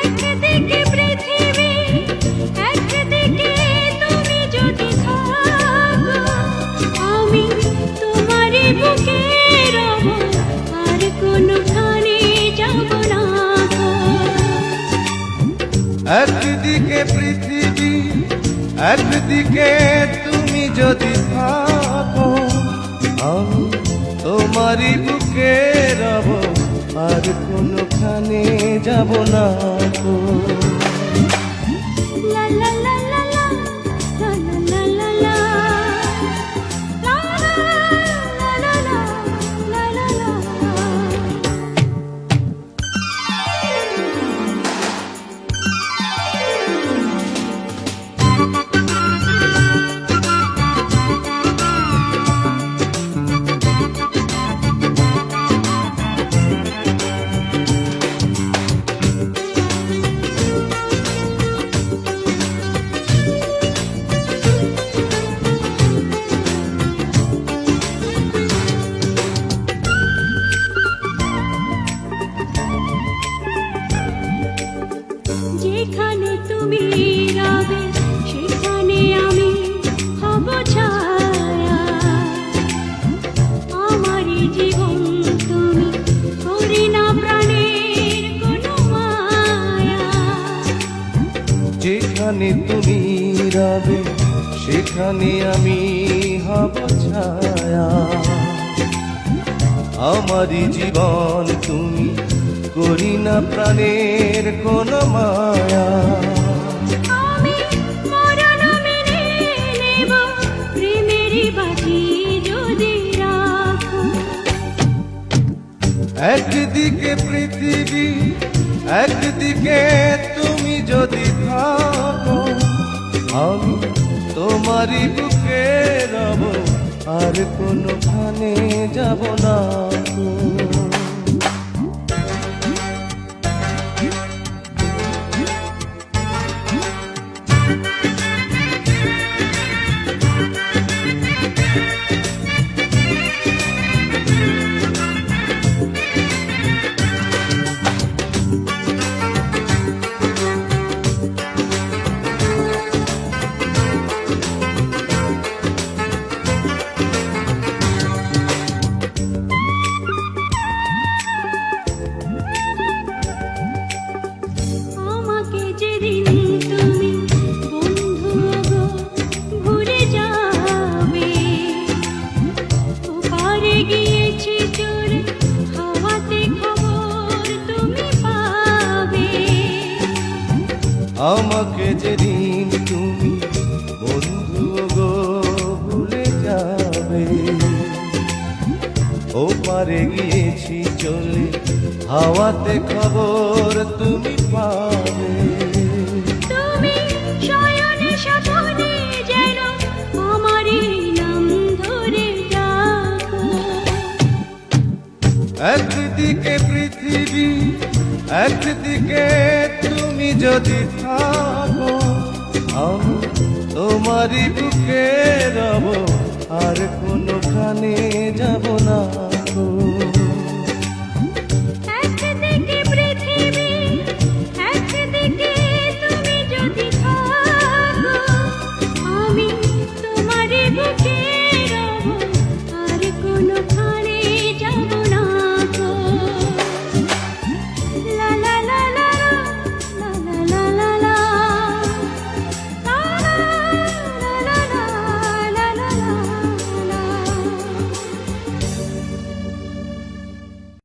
একদিকে পৃথিবী, একদিকে তুমি যদি থাকো, আমি তোমারই বুকে রব, আর কোনোখানে যাব না গো। একদিকে পৃথিবী, একদিকে তুমি যদি থাকো, আমি তোমারই বুকে রব, আর কোনোখানে যাব না গো। লা লা লা লা লা, লা লা লা লা, লা লা লা লা, লা লা লা। যেখানে তুমি রবে সেখানে আমি হব ছায়া, আমারই জীবন তুমি করি না প্রাণের কোনো মায়া। যেখানে তুমি রবে সেখানে আমি হব ছায়া, আমারই জীবন তুমি করি না প্রাণের কোনো মায়া। আমি মরণ মেনে নেব প্রেমেরই বাজি যদি রাখো। একদিকে পৃথিবী, একদিকে তুমি যদি থাকো, আমি তোমারই বুকে রব, আর কোনোখানে যাব না গো। আমাকে যেদিন তুমি বন্ধু গো ভুলে যাবে, ওপারে গিয়েছি চলে হাওয়াতে খবর তুমি পাবে। আমাকে যেদিন তুমি বন্ধু গো ভুলে যাবে, ওপারে গিয়েছি চলে হাওয়াতে খবর তুমি পাবে। তুমি শয়নে স্বপনে যেন আমারই নাম ধরে ডাকো। একদিকে পৃথিবী, একদিকে তুমি যদি থাকো, আমি তোমারই বুকে রব, আর কোনোখানে যাব না।